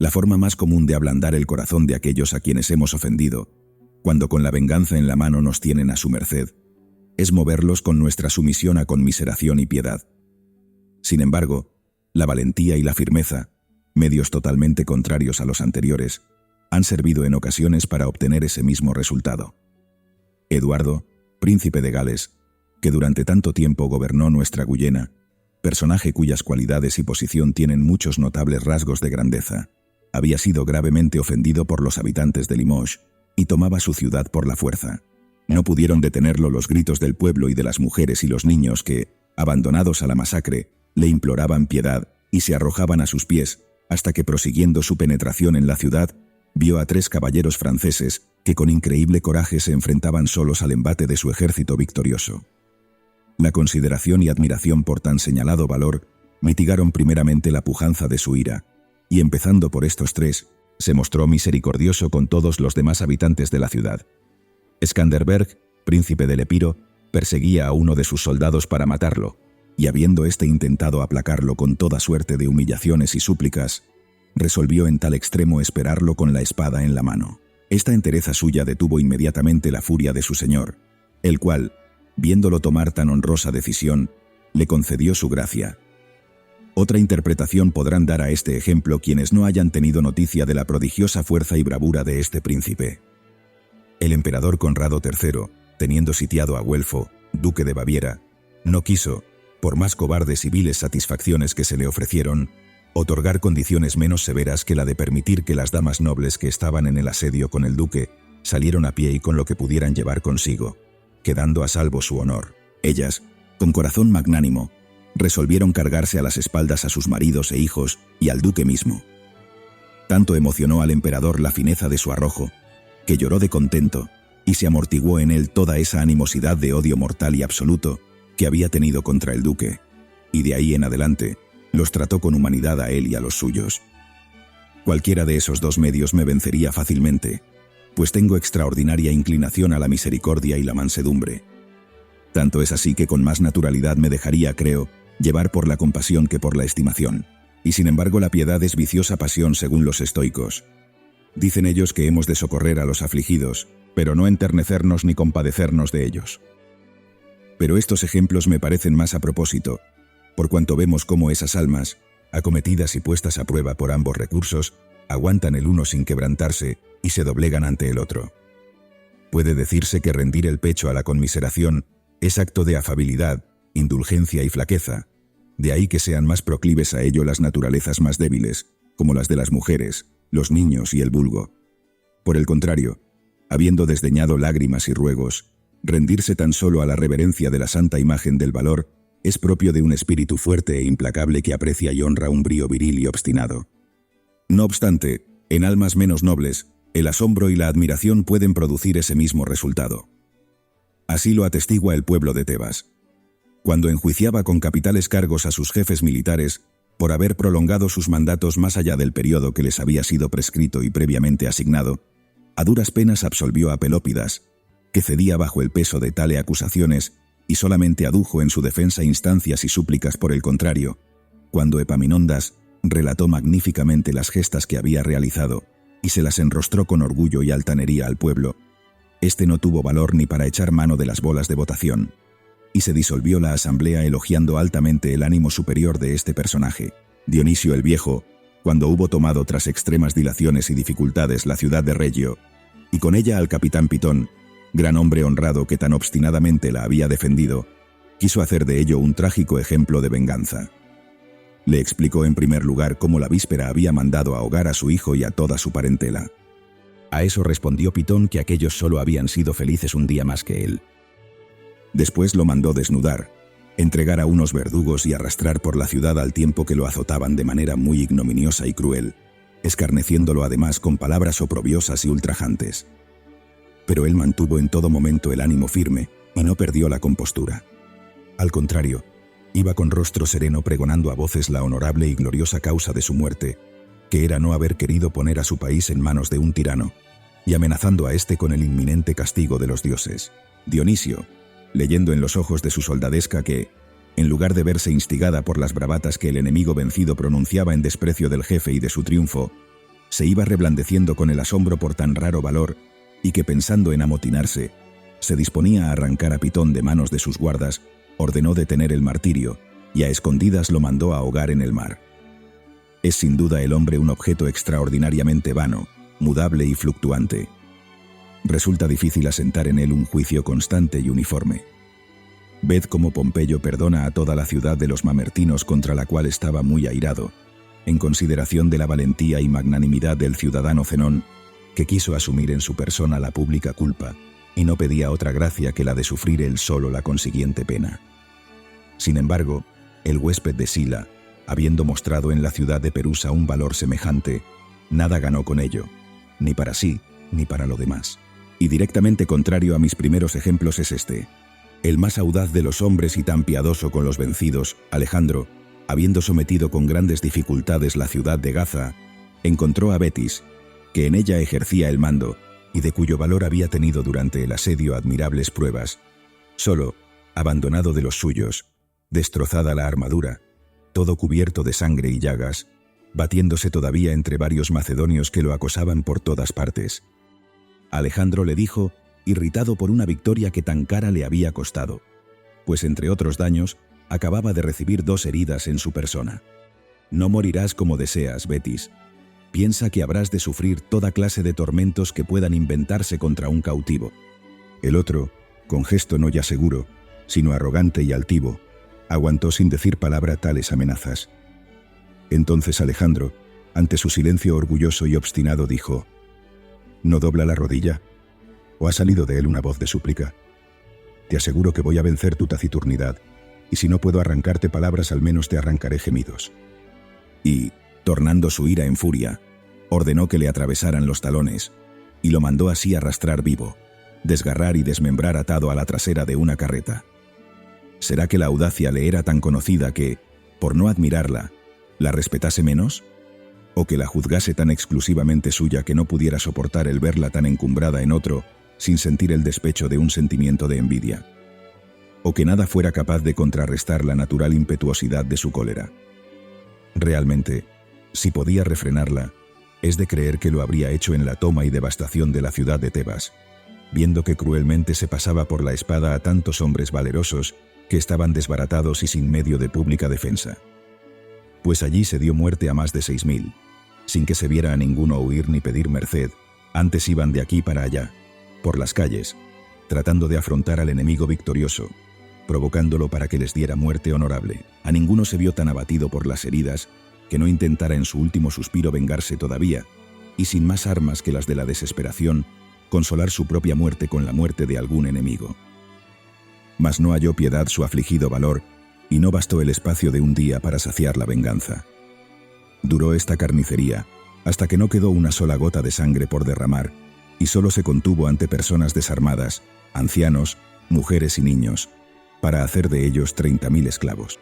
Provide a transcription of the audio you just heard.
La forma más común de ablandar el corazón de aquellos a quienes hemos ofendido, cuando con la venganza en la mano nos tienen a su merced, es moverlos con nuestra sumisión a conmiseración y piedad. Sin embargo, la valentía y la firmeza, medios totalmente contrarios a los anteriores, han servido en ocasiones para obtener ese mismo resultado. Eduardo, príncipe de Gales, que durante tanto tiempo gobernó nuestra Guyena, personaje cuyas cualidades y posición tienen muchos notables rasgos de grandeza, había sido gravemente ofendido por los habitantes de Limoges y tomaba su ciudad por la fuerza. No pudieron detenerlo los gritos del pueblo y de las mujeres y los niños que, abandonados a la masacre, le imploraban piedad y se arrojaban a sus pies, hasta que prosiguiendo su penetración en la ciudad, vio a 3 caballeros franceses que con increíble coraje se enfrentaban solos al embate de su ejército victorioso. La consideración y admiración por tan señalado valor mitigaron primeramente la pujanza de su ira, y empezando por estos 3, se mostró misericordioso con todos los demás habitantes de la ciudad. Skanderberg, príncipe del Epiro, perseguía a uno de sus soldados para matarlo, y habiendo éste intentado aplacarlo con toda suerte de humillaciones y súplicas, resolvió en tal extremo esperarlo con la espada en la mano. Esta entereza suya detuvo inmediatamente la furia de su señor, el cual, viéndolo tomar tan honrosa decisión, le concedió su gracia. Otra interpretación podrán dar a este ejemplo quienes no hayan tenido noticia de la prodigiosa fuerza y bravura de este príncipe. El emperador Conrado III, teniendo sitiado a Güelfo, duque de Baviera, no quiso, por más cobardes y viles satisfacciones que se le ofrecieron, otorgar condiciones menos severas que la de permitir que las damas nobles que estaban en el asedio con el duque salieron a pie y con lo que pudieran llevar consigo, quedando a salvo su honor. Ellas, con corazón magnánimo, resolvieron cargarse a las espaldas a sus maridos e hijos y al duque mismo. Tanto emocionó al emperador la fineza de su arrojo, que lloró de contento y se amortiguó en él toda esa animosidad de odio mortal y absoluto que había tenido contra el duque, y de ahí en adelante los trató con humanidad a él y a los suyos. Cualquiera de esos 2 medios me vencería fácilmente, pues tengo extraordinaria inclinación a la misericordia y la mansedumbre. Tanto es así que con más naturalidad me dejaría, creo, llevar por la compasión que por la estimación. Y sin embargo la piedad es viciosa pasión según los estoicos. Dicen ellos que hemos de socorrer a los afligidos, pero no enternecernos ni compadecernos de ellos. Pero estos ejemplos me parecen más a propósito, por cuanto vemos cómo esas almas, acometidas y puestas a prueba por ambos recursos, aguantan el uno sin quebrantarse y se doblegan ante el otro. Puede decirse que rendir el pecho a la conmiseración es acto de afabilidad, indulgencia y flaqueza, de ahí que sean más proclives a ello las naturalezas más débiles, como las de las mujeres, los niños y el vulgo. Por el contrario, habiendo desdeñado lágrimas y ruegos, rendirse tan solo a la reverencia de la santa imagen del valor es propio de un espíritu fuerte e implacable que aprecia y honra un brío viril y obstinado. No obstante, en almas menos nobles, el asombro y la admiración pueden producir ese mismo resultado. Así lo atestigua el pueblo de Tebas. Cuando enjuiciaba con capitales cargos a sus jefes militares por haber prolongado sus mandatos más allá del periodo que les había sido prescrito y previamente asignado, a duras penas absolvió a Pelópidas, que cedía bajo el peso de tales acusaciones y solamente adujo en su defensa instancias y súplicas por el contrario, cuando Epaminondas relató magníficamente las gestas que había realizado y se las enrostró con orgullo y altanería al pueblo. Este no tuvo valor ni para echar mano de las bolas de votación, y se disolvió la asamblea elogiando altamente el ánimo superior de este personaje. Dionisio el Viejo, cuando hubo tomado tras extremas dilaciones y dificultades la ciudad de Regio, y con ella al capitán Pitón, gran hombre honrado que tan obstinadamente la había defendido, quiso hacer de ello un trágico ejemplo de venganza. Le explicó en primer lugar cómo la víspera había mandado ahogar a su hijo y a toda su parentela. A eso respondió Pitón que aquellos solo habían sido felices un día más que él. Después lo mandó desnudar, entregar a unos verdugos y arrastrar por la ciudad al tiempo que lo azotaban de manera muy ignominiosa y cruel, escarneciéndolo además con palabras oprobiosas y ultrajantes. Pero él mantuvo en todo momento el ánimo firme y no perdió la compostura. Al contrario, iba con rostro sereno pregonando a voces la honorable y gloriosa causa de su muerte, que era no haber querido poner a su país en manos de un tirano, y amenazando a éste con el inminente castigo de los dioses. Dionisio, leyendo en los ojos de su soldadesca que, en lugar de verse instigada por las bravatas que el enemigo vencido pronunciaba en desprecio del jefe y de su triunfo, Se iba reblandeciendo con el asombro por tan raro valor y que, pensando en amotinarse, se disponía a arrancar a Pitón de manos de sus guardas, ordenó detener el martirio y a escondidas lo mandó a ahogar en el mar. Es sin duda el hombre un objeto extraordinariamente vano, mudable y fluctuante. Resulta difícil asentar en él un juicio constante y uniforme. Ved cómo Pompeyo perdona a toda la ciudad de los mamertinos contra la cual estaba muy airado, en consideración de la valentía y magnanimidad del ciudadano Zenón, que quiso asumir en su persona la pública culpa y no pedía otra gracia que la de sufrir él solo la consiguiente pena. Sin embargo, el huésped de Sila, habiendo mostrado en la ciudad de Perusa un valor semejante, nada ganó con ello, ni para sí, ni para lo demás. Y directamente contrario a mis primeros ejemplos es este. El más audaz de los hombres y tan piadoso con los vencidos, Alejandro, habiendo sometido con grandes dificultades la ciudad de Gaza, encontró a Betis, que en ella ejercía el mando, y de cuyo valor había tenido durante el asedio admirables pruebas, solo, abandonado de los suyos, destrozada la armadura, todo cubierto de sangre y llagas, batiéndose todavía entre varios macedonios que lo acosaban por todas partes. Alejandro le dijo, irritado por una victoria que tan cara le había costado, pues entre otros daños, acababa de recibir 2 heridas en su persona. No morirás como deseas, Betis. Piensa que habrás de sufrir toda clase de tormentos que puedan inventarse contra un cautivo. El otro, con gesto no ya seguro, sino arrogante y altivo, aguantó sin decir palabra tales amenazas. Entonces Alejandro, ante su silencio orgulloso y obstinado, dijo: ¿No dobla la rodilla? ¿O ha salido de él una voz de súplica? Te aseguro que voy a vencer tu taciturnidad, y si no puedo arrancarte palabras, al menos te arrancaré gemidos. Y, tornando su ira en furia, ordenó que le atravesaran los talones, y lo mandó así arrastrar vivo, desgarrar y desmembrar atado a la trasera de una carreta. ¿Será que la audacia le era tan conocida que, por no admirarla, la respetase menos? ¿O que la juzgase tan exclusivamente suya que no pudiera soportar el verla tan encumbrada en otro sin sentir el despecho de un sentimiento de envidia? ¿O que nada fuera capaz de contrarrestar la natural impetuosidad de su cólera? Realmente, si podía refrenarla, es de creer que lo habría hecho en la toma y devastación de la ciudad de Tebas, viendo que cruelmente se pasaba por la espada a tantos hombres valerosos que estaban desbaratados y sin medio de pública defensa. Pues allí se dio muerte a más de 6.000, sin que se viera a ninguno huir ni pedir merced, antes iban de aquí para allá, por las calles, tratando de afrontar al enemigo victorioso, provocándolo para que les diera muerte honorable. A ninguno se vio tan abatido por las heridas que no intentara en su último suspiro vengarse todavía, y sin más armas que las de la desesperación, consolar su propia muerte con la muerte de algún enemigo. Mas no halló piedad su afligido valor, y no bastó el espacio de un día para saciar la venganza. Duró esta carnicería hasta que no quedó una sola gota de sangre por derramar, y solo se contuvo ante personas desarmadas, ancianos, mujeres y niños, para hacer de ellos 30.000 esclavos.